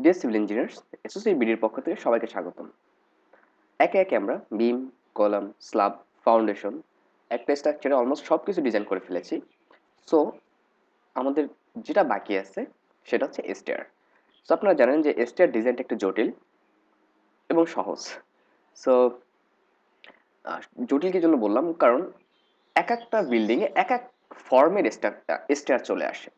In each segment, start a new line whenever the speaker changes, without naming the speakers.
Deer civil engineers, SSC বিডির পক্ষ থেকে সবাইকে স্বাগতম। একে একে আমরা বিম, কলাম, স্ল্যাব, ফাউন্ডেশন একটা স্ট্রাকচারে অলমোস্ট সবকিছু ডিজাইন করে ফেলেছি। সো আমাদের যেটা বাকি আছে সেটা হচ্ছে স্টেয়ার। সো আপনারা জানেন যে স্টেয়ার ডিজাইনটা একটু জটিল এবং সহজ। সো জটিল কি জন্য বললাম, কারণ এক একটা বিল্ডিং এ এক এক ফর্মের স্টেয়ার চলে আসে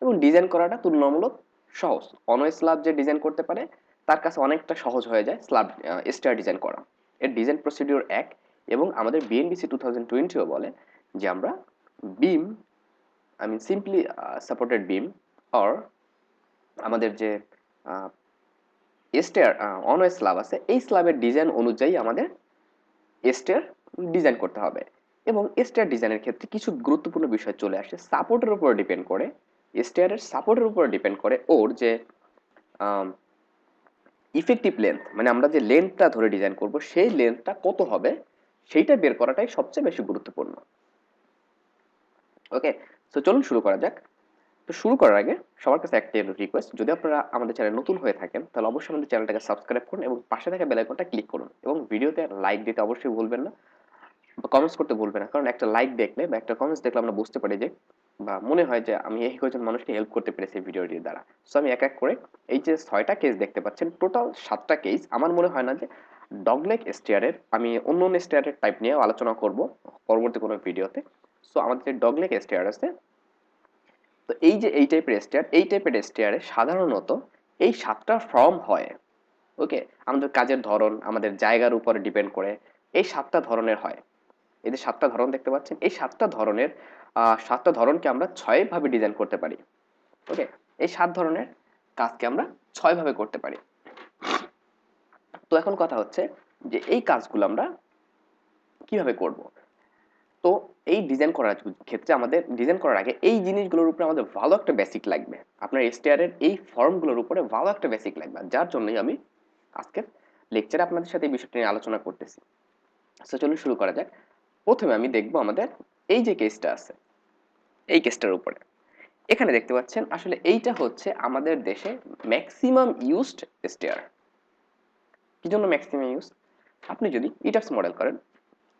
এবং ডিজাইন করাটা তুলনামূলক সহজ। অন্য স্ল্যাব যে ডিজাইন করতে পারে তার কাছে অনেকটা সহজ হয়ে যায় স্ল্যাব স্টেয়ার ডিজাইন করা। এর ডিজাইন প্রসিডিওর এক, এবং আমাদের বিএনবিসি 2020ও বলে যে আমরা beam, I mean simply supported beam or আমাদের যে স্টেয়ার অন স্ল্যাব আছে, এই স্ল্যাবের ডিজাইন অনুযায়ী আমাদের স্টেয়ার ডিজাইন করতে হবে। এবং স্টেয়ার ডিজাইনের ক্ষেত্রে কিছু গুরুত্বপূর্ণ বিষয় চলে আসে, সাপোর্টের উপর ডিপেন্ড করে। স্টেয়ারের সাপোর্টের উপর ডিপেন্ড করে ওর যে ইফেক্টিভ লেন্থ, মানে আমরা যে লেন্থটা ধরে ডিজাইন করব সেই লেন্থটা কত হবে সেইটা বের করাটাই সবচেয়ে বেশি গুরুত্বপূর্ণ। ওকে, তো চলুন শুরু করা যাক। তো শুরু করার আগে সবার কাছে একটা রিকোয়েস্ট, যদি আপনারা আমাদের চ্যানেল নতুন হয়ে থাকেন তাহলে অবশ্যই আমাদের চ্যানেলটাকে সাবস্ক্রাইব করুন এবং পাশে থাকা বেল আইকনটা ক্লিক করুন, এবং ভিডিওতে লাইক দিতে অবশ্যই ভুলবেন না বা কমেন্টস করতে ভুলবেন না, কারণ একটা লাইক দেখলে বা একটা কমেন্টস দেখলে আমরা বুঝতে পারি যে বা মনে হয় যে আমি এই কয়েকজন মানুষকে হেল্প করতে পেরেছি ভিডিওটির দ্বারা। সো আমি এক এক করে এই যে 6টা কেস দেখতে পাচ্ছেন, টোটাল 7টা কেস। আমার মনে হয় না যে ডগলেগ স্টেয়ারের, আমি অন্য অন্য স্টেয়ারের টাইপ নিয়ে আলোচনা করব পরবর্তী কোনো ভিডিওতে। সো আমাদের যে ডগলেগ স্টেয়ার আছে, তো এই যে এই টাইপের স্টেয়ারে সাধারণত এই 7টা ফর্ম হয়। ওকে, আমাদের কাজের ধরন, আমাদের জায়গার উপর ডিপেন্ড করে এই 7টা ধরনের হয়। এই যে 7টা ধরন দেখতে পাচ্ছেন, এই 7টা ধরনের 7টা ধরনকে আমরা 6 ভাবে ডিজাইন করতে পারি। ওকে, এই 7 ধরনের কাজকে আমরা 6 ভাবে করতে পারি। তো এখন কথা হচ্ছে যে এই কাজগুলো আমরা কিভাবে করব। তো এই ডিজাইন করার ক্ষেত্রে আমাদের ডিজাইন করার আগে এই জিনিসগুলোর উপরে আমাদের ভালো একটা বেসিক লাগবে। আপনার স্টেয়ারের এই ফর্মগুলোর উপরে ভালো একটা বেসিক লাগবে, যার জন্যই আমি আজকের লেকচারে আপনাদের সাথে এই বিষয়টা নিয়ে আলোচনা করতেছি। তো চলুন শুরু করা যাক। প্রথমে আমি দেখবো আমাদের এই যে কেসটা আছে, এই কেসটার উপরে। এখানে দেখতে পাচ্ছেন আসলে এইটা হচ্ছে আমাদের দেশে ম্যাক্সিমাম ইউজড স্টেয়ার। কি জন্য ম্যাক্সিমাম ইউজ? আপনি যদি ইটাবস মডেল করেন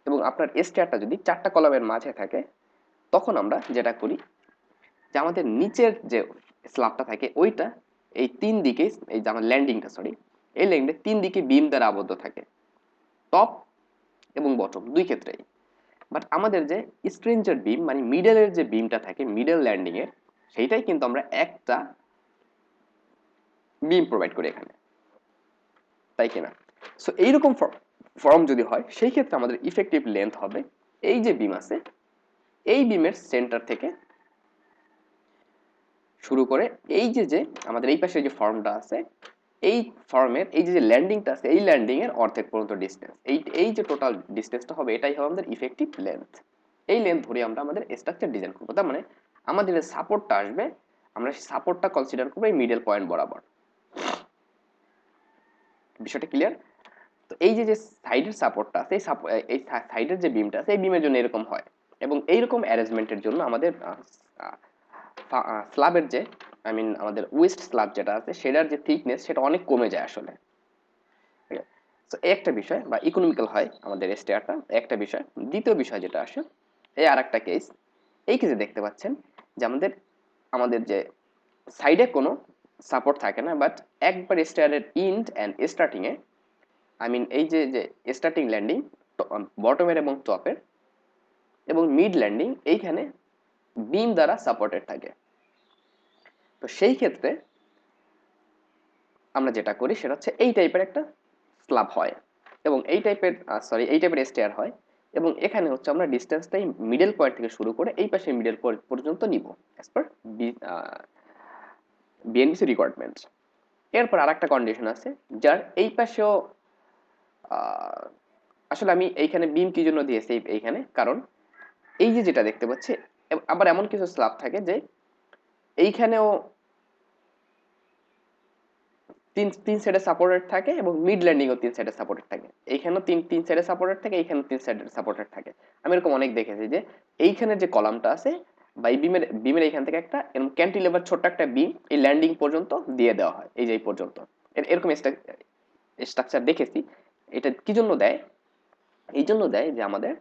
এবং আপনার স্টেয়ারটা যদি 4টা কলামের মাঝে থাকে, তখন আমরা যেটা করি যে আমাদের নিচের যে স্ল্যাবটা থাকে ওইটা এই 3 দিকে, এই যে আমার ল্যান্ডিংটা, সরি, এই ল্যান্ডিংটা 3 দিকে বিম দ্বারা আবদ্ধ থাকে, টপ এবং বটম দুই ক্ষেত্রেই। বাট আমাদের যে স্ট্রেঞ্জার বিম, মানে মিডলের যে বিমটা থাকে মিডল ল্যান্ডিং এর, সেইটাই কিন্তু আমরা একটা বিম প্রোভাইড করি এখানে, তাই কিনা? সো এইরকম ফর্ম যদি হয় সেই ক্ষেত্রে আমাদের ইফেক্টিভ লেন্থ হবে, এই যে বিম আছে এই বিমের সেন্টার থেকে শুরু করে এই যে আমাদের এই পাশে যে ফর্মটা আছে, এই ফর্মের এই যে ল্যান্ডিংটা আছে এই ল্যান্ডিং এর অর্ধেক পর্যন্ত ডিসটেন্স, এই যে টোটাল ডিসটেন্সটা হবে এটাই হবে আমাদের ইফেক্টিভ লেন্থ। এই লেন্থ ধরে আমরা আমাদের স্ট্রাকচার ডিজাইন করবো। তার মানে আমাদের যে সাপোর্টটা আসবে, আমরা সেই সাপোর্টটা কনসিডার করবো এই মিডল পয়েন্ট বরাবর। বিষয়টা ক্লিয়ার? তো এই যে সাইডের সাপোর্টটা আছে, এই সাইডের যে বিমটা আছে এই বিমের জন্য এরকম হয়, এবং এইরকম অ্যারেঞ্জমেন্টের জন্য আমাদের স্ল্যাবের যে, আই মিন আমাদের ওয়েস্ট স্ল্যাব যেটা আছে সেটার যে থিকনেস সেটা অনেক কমে যায় আসলে। তো একটা বিষয় বা ইকোনমিক্যাল হয় আমাদের স্টেয়ারটা, একটা বিষয়। দ্বিতীয় বিষয় যেটা আসে, এই আর একটা কেস, এই কেসে দেখতে পাচ্ছেন যে আমাদের আমাদের যে সাইডে কোনো সাপোর্ট থাকে না, বাট একবার স্টেয়ারের ইন্ড অ্যান্ড স্টার্টিং এ, আই মিন এই যে স্টার্টিং ল্যান্ডিং বটমের এবং টপের এবং মিড ল্যান্ডিং এইখানে বিম দ্বারা সাপোর্টেড থাকে। তো সেই ক্ষেত্রে আমরা যেটা করি সেটা হচ্ছে এই টাইপের একটা স্ল্যাব হয় এবং এই টাইপের স্টেয়ার হয়, এবং এখানে হচ্ছে আমরা ডিসটেন্সটাই মিডল পয়েন্ট থেকে শুরু করে এই পাশে মিডল পয়েন্ট পর্যন্ত নিব অ্যাজ পার বিএনবিসি রিকোয়ারমেন্ট। এরপর আরেকটা কন্ডিশন আছে, যার এই পাশেও আসলে আমি এইখানে বিম কি জন্য দিয়েছি এইখানে, কারণ এই যে যেটা দেখতে পাচ্ছি, আবার এমন কিছু স্ল্যাব থাকে যে এইখানেও তিন তিন সাইডে সাপোর্টেড থাকে এবং মিড ল্যান্ডিং ও 3 সাইডে সাপোর্টেড থাকে, এইখানেও তিন তিন সাইডে সাপোর্টেড থাকে, এইখানেও 3 সাইডে সাপোর্টেড থাকে। আমি এরকম অনেক দেখেছি যে এইখানে যে কলামটা আছে বা এই বিমের এখান থেকে একটা এরকম ক্যান্টিলিভার ছোট্ট একটা বিম এই ল্যান্ডিং পর্যন্ত দিয়ে দেওয়া হয়, এই যে এই পর্যন্ত। এরকম স্ট্রাকচার দেখেছি। এটা কি জন্য দেয়? এই জন্য দেয় যে আমাদের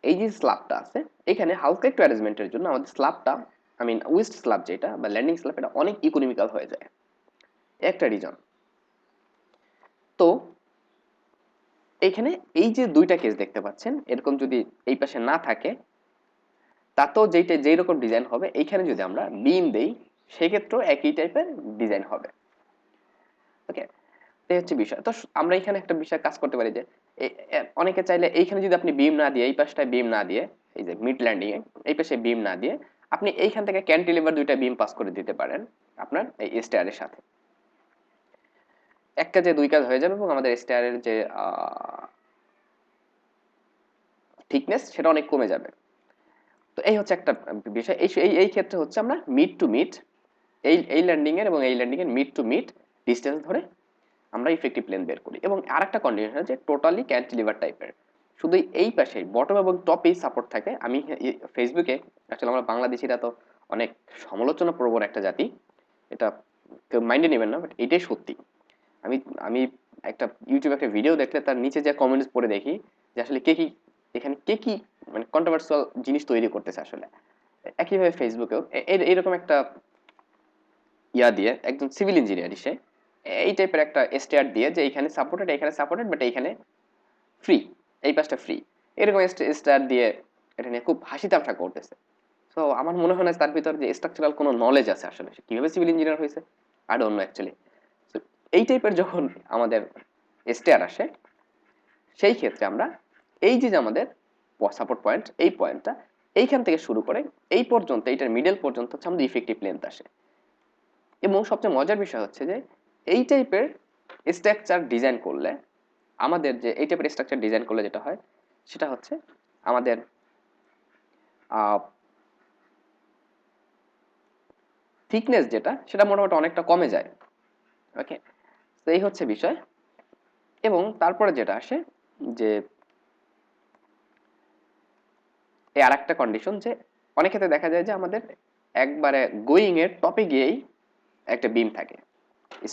এই যে স্ল্যাবটা আছে এখানে হালকা একটু অ্যারেঞ্জমেন্টের জন্য আমাদের স্ল্যাবটা, আই মিন উইস্ট স্ল্যাব যেটা বা ল্যান্ডিং স্ল্যাব, এটা অনেক ইকোনমিক্যাল হয়ে যায়, একটা রিজন। তো এইখানে এই যে দুইটা কেস দেখতে পাচ্ছেন, এরকম যদি এই পাশে না থাকে তাতেও যেই রকম ডিজাইন হবে, এইখানে যদি আমরা বিম দেই সেক্ষেত্রেও একই টাইপের ডিজাইন হবে। ওকে, এই হচ্ছে বিষয়। তো আমরা এখানে একটা বিষয় কাজ করতে পারি যে অনেকে চাইলে এইখানে যদি আপনি বিম না দিয়ে, এই পাশটায় বিম না দিয়ে, এই যে মিড ল্যান্ডিং এ এই পাশে বিম না দিয়ে আপনি এইখান থেকে ক্যান্টিলিভার দুইটা বিম পাস করে দিতে পারেন আপনার এই স্টেয়ারের সাথে। এক কাজে দুই কাজ হয়ে যাবে এবং আমাদের স্টেয়ারের যে থিকনেস সেটা অনেক কমে যাবে। তো এই হচ্ছে একটা বিষয়। এই ক্ষেত্রে হচ্ছে আমরা মিড টু মিড এই ল্যান্ডিং এর এবং এই ল্যান্ডিং এর মিড টু মিড ডিসটেন্স ধরে আমরা ইফেক্টিভ প্লেন বের করি। এবং আরেকটা কন্ডিশন আছে টোটালি ক্যান্টিলিভার টাইপের, শুধু এই পাশে বটম এবং টপেই সাপোর্ট থাকে। আমি ফেসবুকে, আসলে আমরা বাংলাদেশিরা তো অনেক সমালোচনা প্রবণ একটা জাতি, এটা কেউ মাইন্ডে নেবেন না, বাট এটাই সত্যি। আমি আমি একটা ইউটিউবে একটা ভিডিও দেখলে তার নিচে যে কমেন্টস পড়ে দেখি যে আসলে এখানে কে কি মানে কন্ট্রোভার্সিয়াল জিনিস তৈরি করতেছে আসলে। একইভাবে ফেসবুকেও এইরকম একটা দিয়ে একজন সিভিল ইঞ্জিনিয়ার সে এই টাইপের একটা স্টেয়ার দিয়ে যে এইখানে সাপোর্টেড বাট এইখানে ফ্রি, এই পাশটা ফ্রি, এরকম স্টেয়ার দিয়ে এটা নিয়ে খুব হাসি তামাশা করতেছে। তো আমার মনে হয় না তার ভিতর যে স্ট্রাকচারাল কোনো নলেজ আছে আসলে, সে কিভাবে সিভিল ইঞ্জিনিয়ার হয়েছে আই ডোন্ট নো অ্যাকচুয়ালি। এই টাইপের যখন আমাদের স্টেয়ার আসে সেই ক্ষেত্রে আমরা এই যে আমাদের সাপোর্ট পয়েন্ট, এই পয়েন্টটা এইখান থেকে শুরু করে এই পর্যন্ত, এইটার মিডল পর্যন্ত হচ্ছে আমাদের ইফেক্টিভ লেন্থ আসে। এবং সবচেয়ে মজার বিষয় হচ্ছে যে এই টাইপের স্ট্রাকচার ডিজাইন করলে আমাদের যে এই টাইপের স্ট্রাকচার ডিজাইন করলে যেটা হয় সেটা হচ্ছে আমাদের থিকনেস যেটা সেটা মোটামুটি অনেকটা কমে যায়। ওকে, তো এই হচ্ছে বিষয়। এবং তারপরে যেটা আসে যে এই আর একটা কন্ডিশন, যে অনেক ক্ষেত্রে দেখা যায় যে আমাদের একবারে গোয়িং এর টপে গিয়েই একটা বিম থাকে,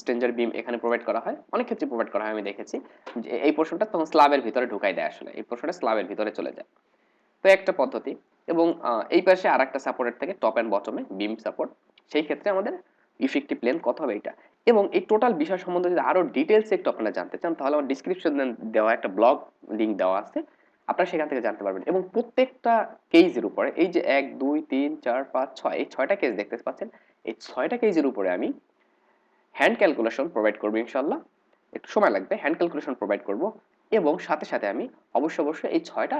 স্ট্রেঞ্জার বিম এখানে প্রোভাইড করা হয়, অনেক ক্ষেত্রে প্রোভাইড করা হয়, আমি দেখেছি যে এই পোর্শনটা তখন স্ল্যাবের ভিতরে ঢুকাই দেয়, আসলে এই পোর্শনটা স্ল্যাবের ভিতরে চলে যায়। তো একটা পদ্ধতি। এবং এই পাশে আর একটা সাপোর্টের থেকে টপ অ্যান্ড বটমে বিম সাপোর্ট, সেই ক্ষেত্রে আমাদের ইফেক্টিভ লেন্থ কত হবে এটা। এবং এই টোটাল বিষয় সম্বন্ধে যদি আরো ডিটেলস একটু আপনারা জানতে চান তাহলে আমার ডিসক্রিপশন দেওয়া একটা ব্লগ লিংক দেওয়া আছে, আপনারা সেখান থেকে জানতে পারবেন। এবং প্রত্যেকটা কেজের উপরে এই যে 1 2 3 4 5 6 এই 6টা কেজ দেখতে পাচ্ছেন, এই 6টা কেজের উপরে আমি হ্যান্ড ক্যালকুলেশন প্রোভাইড করবো ইনশাল্লাহ, একটু সময় লাগবে, হ্যান্ড ক্যালকুলেশন প্রোভাইড করব। এবং সাথে সাথে আমি অবশ্যই এই 6টা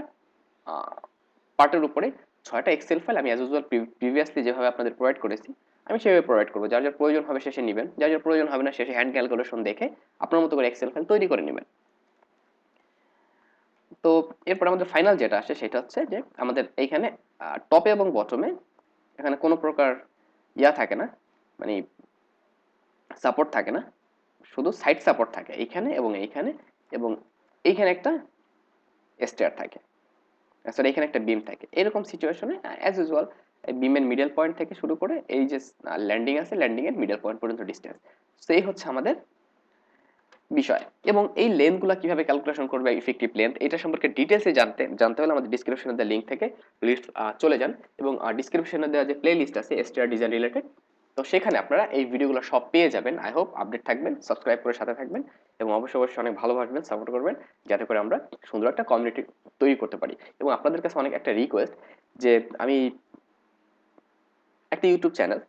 পার্টের উপরে 6টা এক্সেল ফাইল আমি অ্যাজ ইউজুয়াল প্রিভিয়াসলি যেভাবে আপনাদের প্রোভাইড করেছি আমি সেভাবে প্রোভাইড করবো। যার যার প্রয়োজন হবে শেষে নেবেন, যার যার প্রয়োজন হবে না শেষে হ্যান্ড ক্যালকুলেশন দেখে আপনার মতো করে এক্সেল ফাইল তৈরি করে নেবেন। তো এরপর আমাদের ফাইনাল যেটা আসে সেটা হচ্ছে যে আমাদের এইখানে টপে এবং বটমে এখানে কোনো প্রকার থাকে না, মানে সাপোর্ট থাকে না, শুধু সাইড সাপোর্ট থাকে এইখানে এবং এইখানে, এবং এইখানে একটা স্টেয়ার থাকে, সরি এখানে একটা বিম থাকে। এরকম সিচুয়েশনে অ্যাজ ইউজুয়াল বিমের মিডল পয়েন্ট থেকে শুরু করে এই যে ল্যান্ডিং আছে ল্যান্ডিং এর মিডল পয়েন্ট পর্যন্ত ডিসটেন্স, তো এই হচ্ছে আমাদের বিষয়। এবং এই লেন্থগুলো কিভাবে ক্যালকুলেশন করবে ইফেক্টিভ লেন্থ এটা সম্পর্কে ডিটেলসে জানতে হলে আমাদের ডিসক্রিপশনে দেওয়া লিঙ্ক থেকে লিস্ট চলে যান। এবং ডিসক্রিপশনে দেওয়া যে প্লে লিস্ট আছে এসটিআর ডিজাইন রিলেটেড, তো সেখানে আপনারা এই ভিডিওগুলো সব পেয়ে যাবেন। আই হোপ আপডেট থাকবেন, সাবস্ক্রাইব করে সাথে থাকবেন এবং অবশ্যই অনেক ভালোবাসবেন, সাপোর্ট করবেন যাতে করে আমরা সুন্দর একটা কমিউনিটি তৈরি করতে পারি। এবং আপনাদের কাছে অনেক একটা রিকোয়েস্ট যে আমি একটা ইউটিউব চ্যানেল,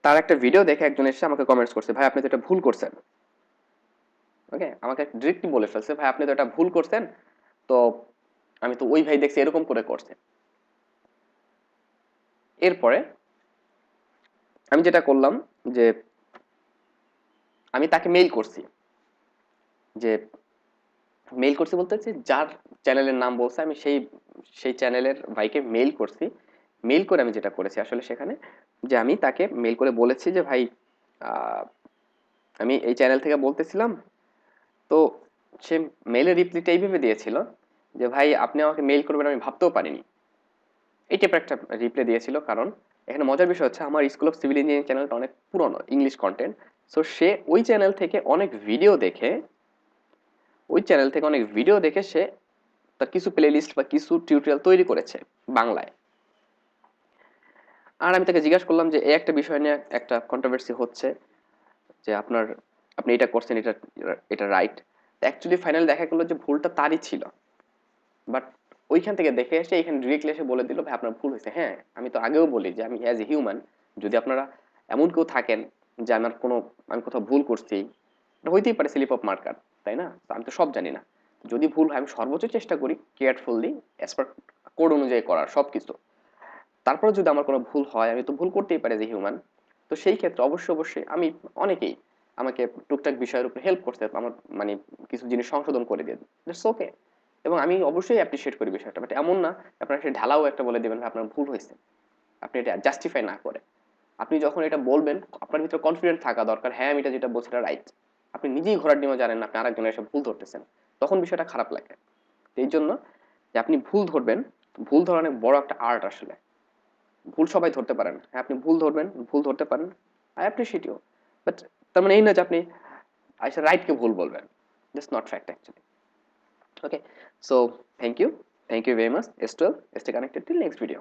তার একটা ভিডিও দেখে একজন এসে আমাকে কমেন্টস করছে, ভাই আপনি তো এটা ভুল করছেন। ওকে, আমাকে ডিরেক্টলি বলে ফেলছে, ভাই আপনি তো এটা ভুল করছেন, তো আমি তো ওই ভাই দেখছি এরকম করে করছে। এরপরে আমি যেটা করলাম যে আমি তাকে মেইল করছি, যে মেইল করছি বলতে হচ্ছে যার চ্যানেলের নাম বলছে আমি সেই চ্যানেলের ভাইকে মেইল করছি। মেইল করে আমি যেটা করেছি আসলে সেখানে যে আমি তাকে মেইল করে বলেছি যে ভাই আমি এই চ্যানেল থেকে বলতেছিলাম, তো সে মেইলের রিপ্লাইটা এইভাবে দিয়েছিল যে ভাই আপনি আমাকে মেইল করবেন আমি ভাবতেও পারিনি। এই টাইপের একটা রিপ্লাই দিয়েছিল। কারণ এখানে মজার বিষয় হচ্ছে আমার স্কুল অফ সিভিল ইঞ্জিনিয়ারিং চ্যানেলটা অনেক পুরনো ইংলিশ কন্টেন্ট। সো সে ওই চ্যানেল থেকে অনেক ভিডিও দেখে সে তার কিছু প্লে লিস্ট বা কিছু টিউটোরিয়াল তৈরি করেছে বাংলায়। আর আমি তাকে জিজ্ঞাসা করলাম যে এই একটা বিষয় নিয়ে একটা কন্ট্রোভার্সি হচ্ছে যে আপনি এটা করছেন, এটা এটা রাইট। অ্যাকচুয়ালি ফাইনালি দেখা গেলো যে ভুলটা তারই ছিল। বাট ওইখান থেকে দেখে এসে এখানে ডিরেক্টলি এসে বলে দিল ভাই আপনার ভুল হয়েছে। হ্যাঁ, আমি তো আগেও বলি যে আমি অ্যাজ এ হিউম্যান, যদি আপনারা এমন কেউ থাকেন যে আমি কোথাও ভুল করছি, এটা হইতেই পারে স্লিপ অফ মার্কার, তাই না? তো আমি তো সব জানি না। যদি ভুল হয় আমি সর্বোচ্চ চেষ্টা করি কেয়ারফুললি অ্যাজ পার কোড অনুযায়ী করার সবকিছু। তারপরে যদি আমার কোনো ভুল হয়, আমি তো ভুল করতেই পারি যে হিউম্যান। তো সেই ক্ষেত্রে অবশ্যই আমি অনেকেই আমাকে টুকটাক বিষয়ের উপর হেল্প করতে, আমার মানে কিছু জিনিস সংশোধন করে দিয়ে, দ্যাটস ওকে। এবং আমি অবশ্যই অ্যাপ্রিসিয়েট করি বিষয়টা। বাট এমন না আপনার সে ঢালাও একটা বলে দেবেন আপনার ভুল হয়েছে, আপনি এটা জাস্টিফাই না করে। আপনি যখন এটা বলবেন আপনার ভিতরে কনফিডেন্ট থাকা দরকার, হ্যাঁ আমি এটা যেটা বলছি এটা রাইট। আপনি নিজেই ঘোড়ার ডিমও জানেন না, আপনি আরেকজনের এসে ভুল ধরতেছেন, তখন বিষয়টা খারাপ লাগে। এই জন্য যে আপনি ভুল ধরবেন, ভুল ধরা অনেক বড় একটা আর্ট আসলে। ভুল সবাই ধরতে পারেন, হ্যাঁ আপনি ভুল ধরবেন, ভুল ধরতে পারেন, আই অ্যাপ্রিসিয়েট ইউ। বাট তার মানে এই না যে আপনি আচ্ছা রাইটকে ভুল বলবেন, that's not fact actually. Okay, so thank you very much. Stay connected till next video.